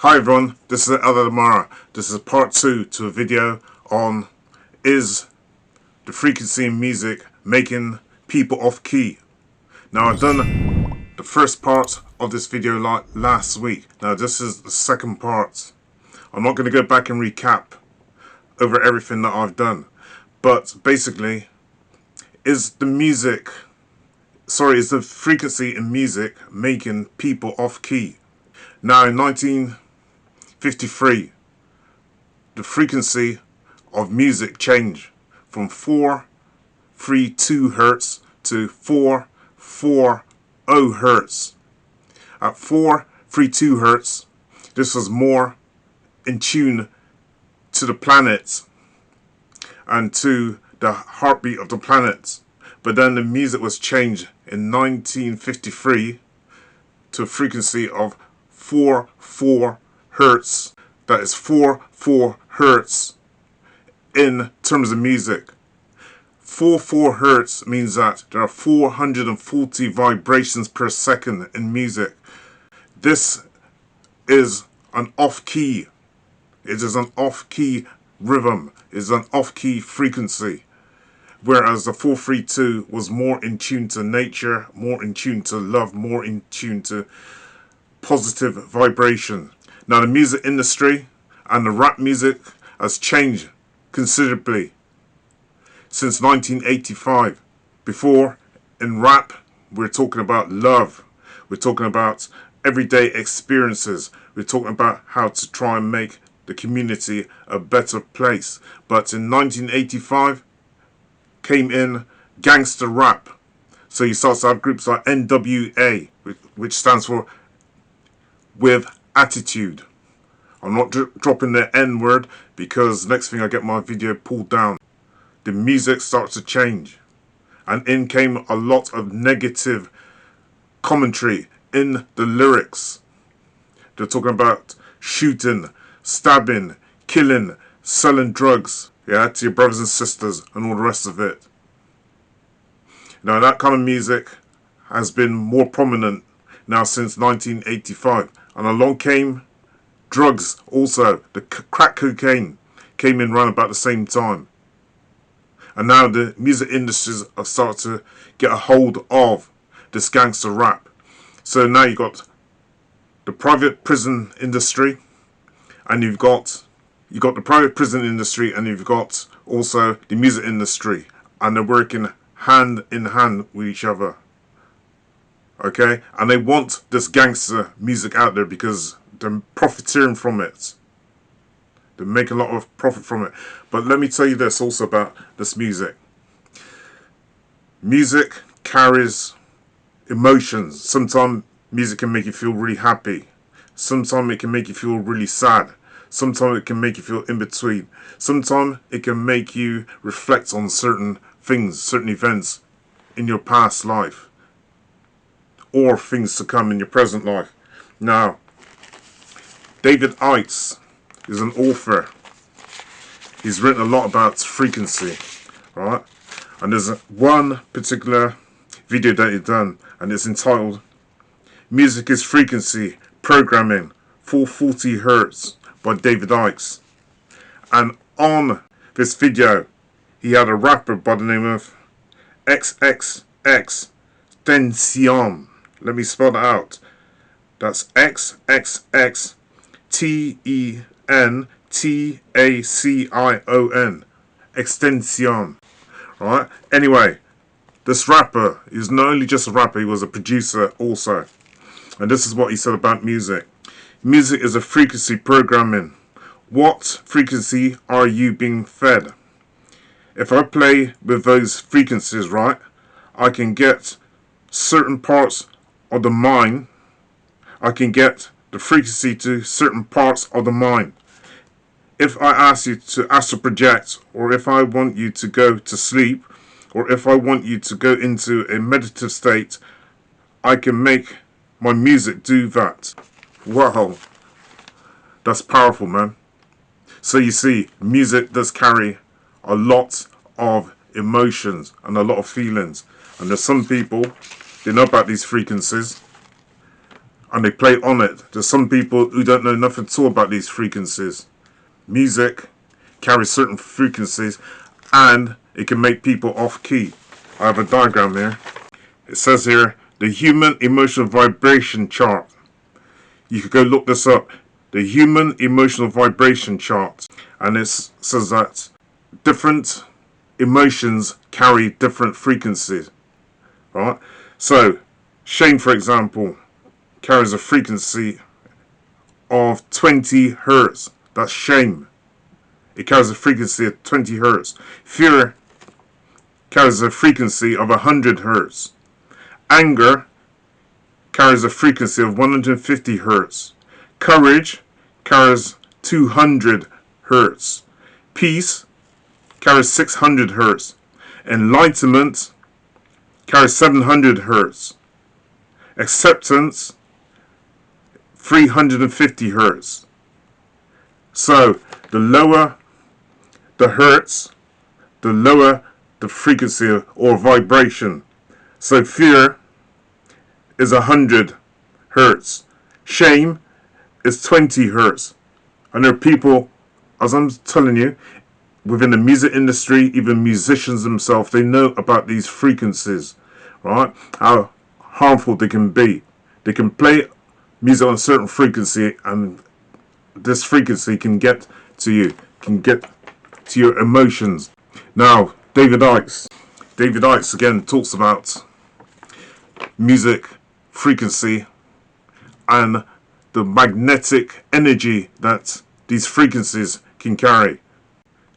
Hi everyone, this is Eldad Amara. This is part 2 to a video on is the frequency in music making people off key. Now I've done the first part of this video last week. Now this is the second part. I'm not going to go back and recap over everything that I've done. But basically, is the frequency in music making people off key? Now in 1953, the frequency of music changed from 432 Hertz to 440 Hertz. At 432 Hertz, this was more in tune to the planets and to the heartbeat of the planets. But then the music was changed in 1953 to a frequency of 44 Hertz. That is 44 Hertz in terms of music. 44 Hertz means that there are 440 vibrations per second in music. This is an off-key. It is an off-key rhythm. It is an off-key frequency. Whereas the 432 was more in tune to nature, more in tune to love, more in tune to positive vibration. Now the music industry and the rap music has changed considerably since 1985. Before, in rap, we're talking about love. We're talking about everyday experiences. We're talking about how to try and make the community a better place. But in 1985 came in gangster rap. So you start to have groups like NWA, which stands for with attitude. I'm not dropping the N word because next thing I get my video pulled down. The music starts to change, and in came a lot of negative commentary in the lyrics. They're talking about shooting, stabbing, killing, selling drugs, yeah, to your brothers and sisters and all the rest of it. Now that kind of music has been more prominent now since 1985, and along came drugs also. The crack cocaine came in around about the same time. And now the music industries have started to get a hold of this gangster rap. So now you've got the private prison industry, and you've got the private prison industry, and you've got also the music industry, and they're working hand in hand with each other. Okay, and they want this gangster music out there because they're profiteering from it. They make a lot of profit from it. But let me tell you this also about this music. Music carries emotions. Sometimes music can make you feel really happy. Sometimes it can make you feel really sad. Sometimes it can make you feel in between. Sometimes it can make you reflect on certain things, certain events in your past life, or things to come in your present life. Now, David Icke is an author. He's written a lot about frequency, right? And there's one particular video that he's done, and it's entitled "Music is Frequency Programming 440 Hertz" by David Icke. And on this video, he had a rapper by the name of XXXTentacion. Let me spell that out. That's XXXTentacion. Extension. Right? Anyway, this rapper is not only just a rapper, he was a producer also. And this is what he said about music. Music is a frequency programming. What frequency are you being fed? If I play with those frequencies, right, I can get certain parts of the mind. I can get the frequency to certain parts of the mind. If I ask you to astral project, or if I want you to go to sleep, or if I want you to go into a meditative state, I can make my music do that. Wow, that's powerful, man. So you see, music does carry a lot of emotions and a lot of feelings. And there's some people, they know about these frequencies, and they play on it. There's some people who don't know nothing at all about these frequencies. Music carries certain frequencies and it can make people off key. I have a diagram here. It says here the human emotional vibration chart. You could go look this up. The human emotional vibration chart. And it says that different emotions carry different frequencies. Right? So, shame, for example, carries a frequency of 20 hertz. That's shame. It carries a frequency of 20 hertz. Fear carries a frequency of 100 hertz. Anger carries a frequency of 150 hertz. Courage carries 200 hertz. Peace carries 600 hertz. Enlightenment carries 700 hertz. Acceptance 350 hertz. So the lower the hertz, the lower the frequency or vibration. So fear is 100 hertz. Shame is 20 hertz. And there are people, as I'm telling you, within the music industry, even musicians themselves, they know about these frequencies, right? How harmful they can be. They can play music on a certain frequency, and this frequency can get to you, can get to your emotions. Now, David Icke again talks about music frequency and the magnetic energy that these frequencies can carry.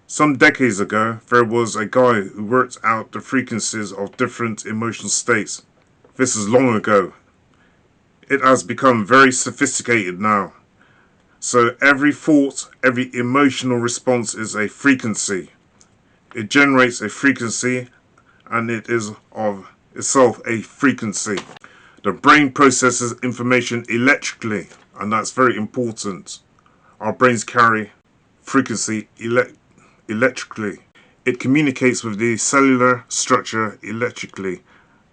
Some decades ago, there was a guy who worked out the frequencies of different emotional states. This is long ago. It has become very sophisticated now. So every thought, every emotional response is a frequency. It generates a frequency, and it is of itself a frequency. The brain processes information electrically, and that's very important. Our brains carry frequency electrically. It communicates with the cellular structure electrically,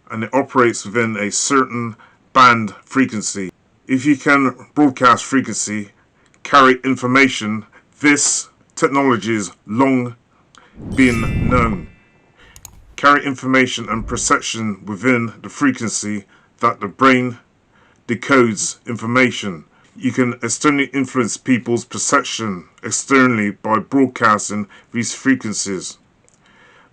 and it operates within a certain band frequency. If you can broadcast frequency, carry information, this technology is long been known. Carry information and perception within the frequency that the brain decodes information. You can externally influence people's perception externally by broadcasting these frequencies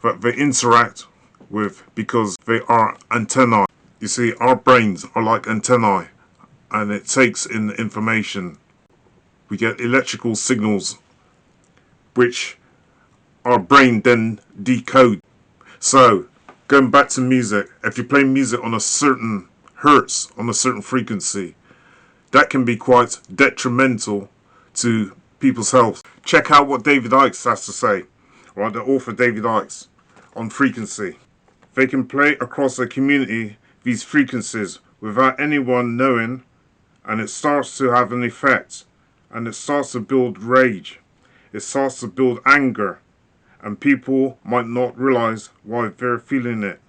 that they interact with, because they are antennae. You see, our brains are like antennae, and it takes in information. We get electrical signals which our brain then decodes. So, going back to music, if you play music on a certain hertz, on a certain frequency, that can be quite detrimental to people's health. Check out what David Icke has to say, right? The author David Icke, on frequency. They can play across a community these frequencies without anyone knowing, and it starts to have an effect, and it starts to build rage, it starts to build anger, and people might not realize why they're feeling it,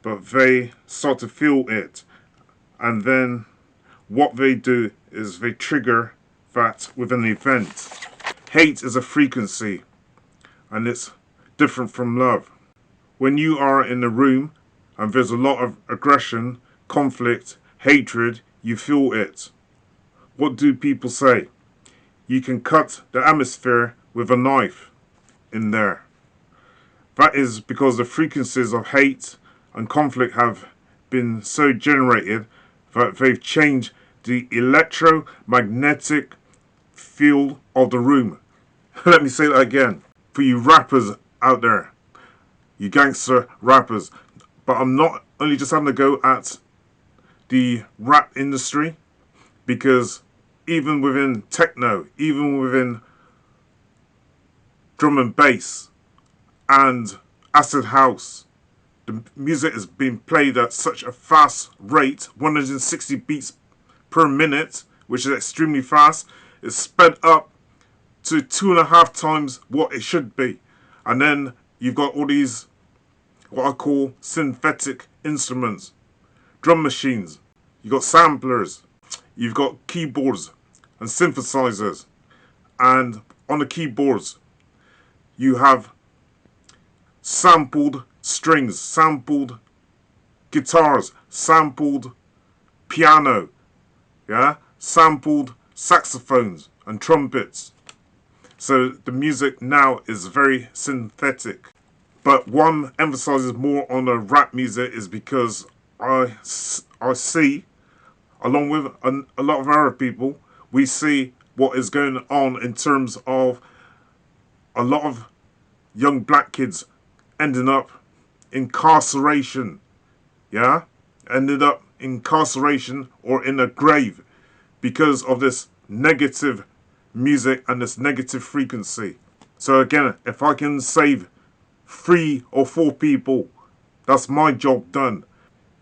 but they start to feel it, and then what they do is they trigger that with an event. Hate is a frequency, and it's different from love. When you are in a room and there's a lot of aggression, conflict, hatred, you feel it. What do people say? You can cut the atmosphere with a knife in there. That is because the frequencies of hate and conflict have been so generated that they've changed the electromagnetic field of the room. Let me say that again. For you rappers out there, you gangster rappers, but I'm not only just having to go at the rap industry, because even within techno, even within drum and bass and acid house, the music is being played at such a fast rate, 160 beats per minute, which is extremely fast. It's sped up to 2.5 times what it should be. And then you've got all these, what I call synthetic instruments, drum machines, you've got samplers, you've got keyboards and synthesizers, and on the keyboards you have sampled strings, sampled guitars, sampled piano, yeah, sampled saxophones and trumpets. So the music now is very synthetic. But one emphasizes more on the rap music is because I see, along with a lot of Arab people, we see what is going on in terms of a lot of young black kids ending up incarceration, yeah? Ended up incarceration or in a grave because of this negative music and this negative frequency. So again, if I can save 3 or 4 people, that's my job done.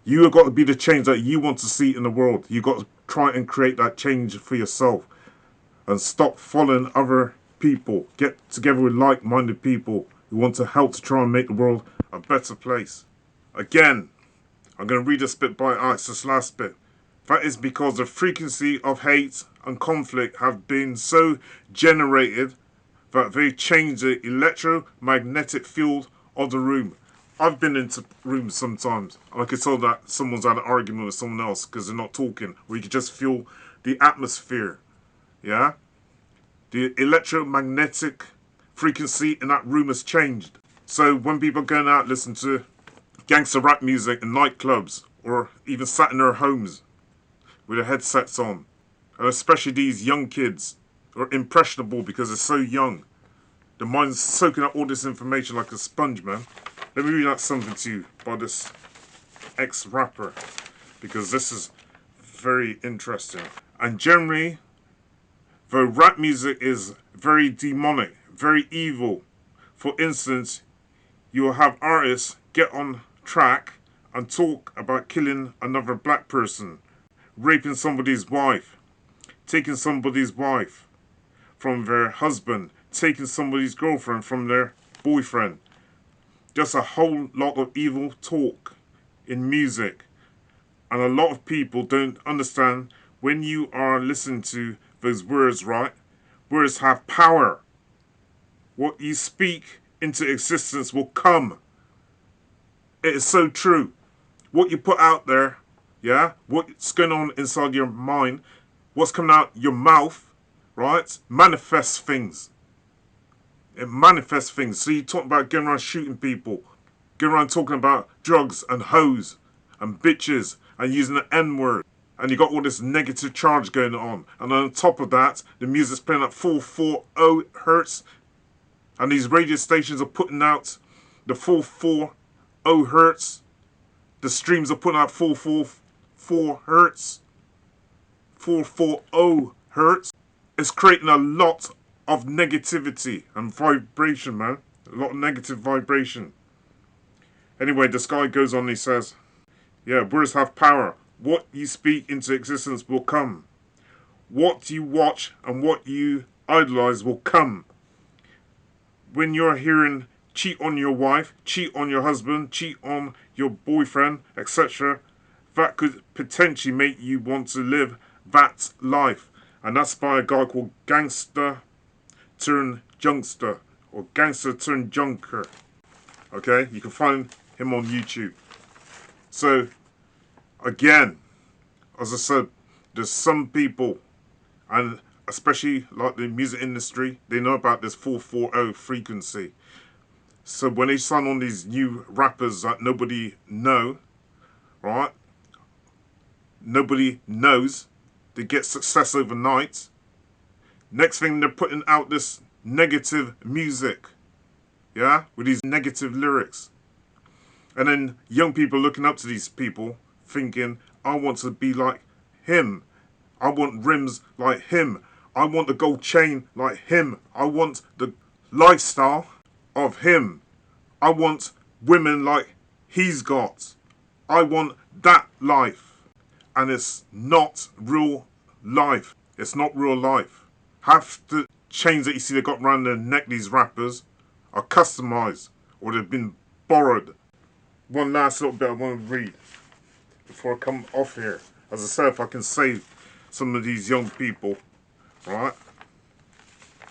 You have got to be the change that you want to see in the world. You've got to try and create that change for yourself and stop following other people. Get together with like-minded people who want to help to try and make the world a better place. Again, I'm going to read this bit by Alex, this last bit. That is because the frequency of hate and conflict have been so generated that they change the electromagnetic field of the room. I've been into rooms sometimes, and I can tell that someone's had an argument with someone else because they're not talking, or you can just feel the atmosphere, yeah? The electromagnetic frequency in that room has changed. So when people are going out listen to gangster rap music in nightclubs, or even sat in their homes with their headsets on, and especially these young kids are impressionable because they're so young. The mind's soaking up all this information like a sponge, man. Let me read out something to you by this ex-rapper, because this is very interesting. And generally, though rap music is very demonic, very evil, for instance, you will have artists get on track and talk about killing another black person, raping somebody's wife, taking somebody's wife from their husband, taking somebody's girlfriend from their boyfriend. Just a whole lot of evil talk in music. And a lot of people don't understand when you are listening to those words, right? Words have power. What you speak into existence will come. It is so true. What you put out there, yeah? What's going on inside your mind, what's coming out your mouth, right? Manifests things. It manifests things. So you talk about going around shooting people, going around talking about drugs and hoes and bitches and using the N-word. And you got all this negative charge going on. And on top of that, the music's playing at 440 hertz. And these radio stations are putting out the 440 hertz. The streams are putting out 444 hertz. 440 hertz. It's creating a lot of negativity and vibration, man. A lot of negative vibration. Anyway, this guy goes on and he says, yeah, words have power. What you speak into existence will come. What you watch and what you idolize will come. When you're hearing cheat on your wife, cheat on your husband, cheat on your boyfriend, etc., that could potentially make you want to live that life. And that's by a guy called Gangster turned Junkster, or Gangster turned Junker. Okay, you can find him on YouTube. So, again, as I said, there's some people, and especially like the music industry, they know about this 440 frequency. So when they sign on these new rappers that nobody know, right? Nobody knows, they get success overnight. Next thing, they're putting out this negative music, yeah, with these negative lyrics. And then young people looking up to these people, thinking, I want to be like him. I want rims like him. I want the gold chain like him. I want the lifestyle of him. I want women like he's got. I want that life. And it's not real life. It's not real life. Half the chains that you see they got around their neck, these rappers, are customized or they've been borrowed. One last little bit I want to read before I come off here. As I said, if I can save some of these young people, right?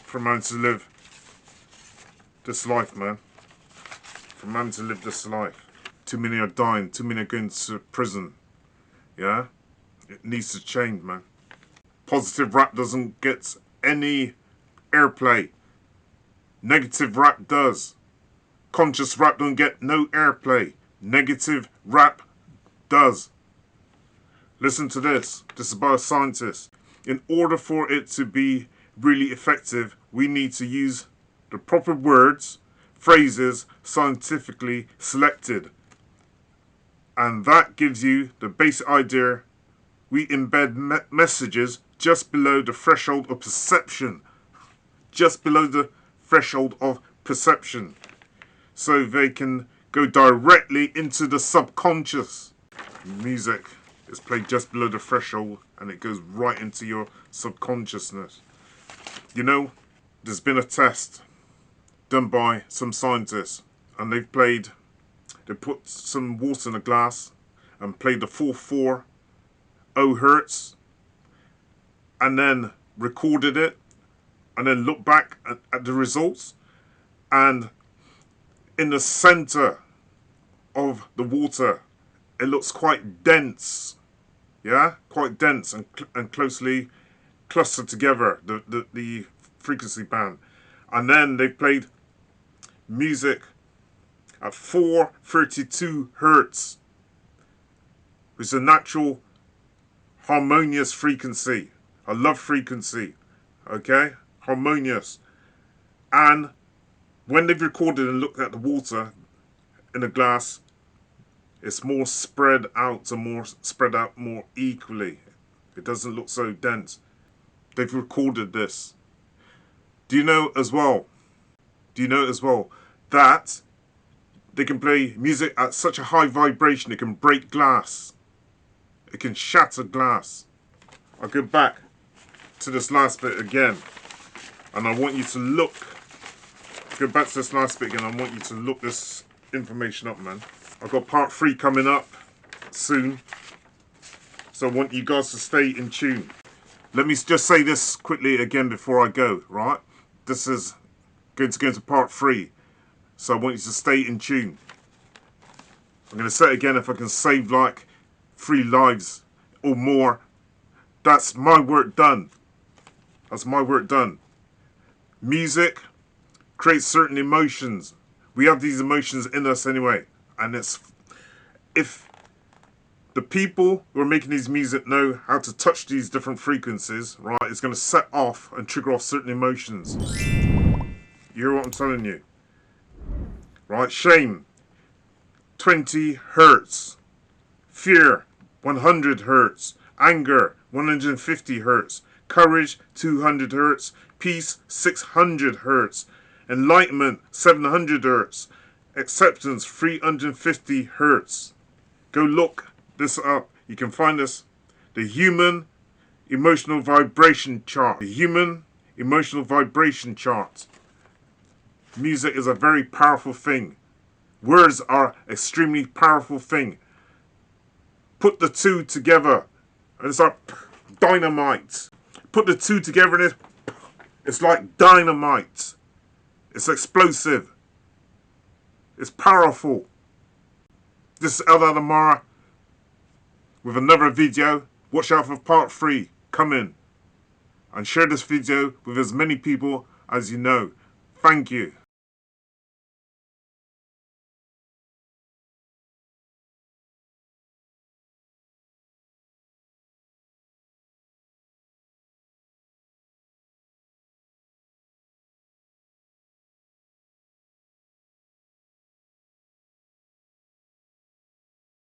For a man to live this life, man. For a man to live this life. Too many are dying. Too many are going to prison. Yeah? It needs to change, man. Positive rap doesn't get any airplay. Negative rap does. Conscious rap don't get no airplay. Negative rap does. Listen to this. This is by a scientist. In order for it to be really effective, we need to use the proper words, phrases, scientifically selected. And that gives you the basic idea. We embed messages just below the threshold of perception. Just below the threshold of perception. So they can go directly into the subconscious. Music is played just below the threshold and it goes right into your subconsciousness. You know, there's been a test done by some scientists and they put some water in a glass and played the 440 Hertz and then recorded it and then looked back at the results, and in the center of the water it looks quite dense, yeah, quite dense and closely clustered together, the frequency band. And then they played music at 432 Hertz, which is a natural harmonious frequency, a love frequency, okay, harmonious. And when they've recorded and looked at the water in a glass, it's more spread out more equally. It doesn't look so dense. They've recorded this. Do you know as well that they can play music at such a high vibration it can break glass. It can shatter glass. I'll go back to this last bit again. And I want you to look. Go back to this last bit again. I want you to look this information up, man. I've got part 3 coming up soon. So I want you guys to stay in tune. Let me just say this quickly again before I go, right? This is going to go into part 3. So I want you to stay in tune. I'm going to say it again, if I can save like 3 lives or more. That's my work done. That's my work done. Music creates certain emotions. We have these emotions in us anyway. And it's, if the people who are making these music know how to touch these different frequencies, right, it's going to set off and trigger off certain emotions. You hear what I'm telling you? Right, shame, 20 Hertz. Fear, 100 Hertz. Anger, 150 Hertz. Courage, 200 Hertz. Peace, 600 Hertz. Enlightenment, 700 Hertz. Acceptance, 350 Hertz. Go look this up. You can find this. The Human Emotional Vibration Chart. The Human Emotional Vibration Chart. Music is a very powerful thing. Words are extremely powerful thing. Put the two together and it's like dynamite. Put the two together and it's like dynamite. It's explosive. It's powerful. This is Eldad Amara with another video. Watch out for part 3 coming. And share this video with as many people as you know. Thank you.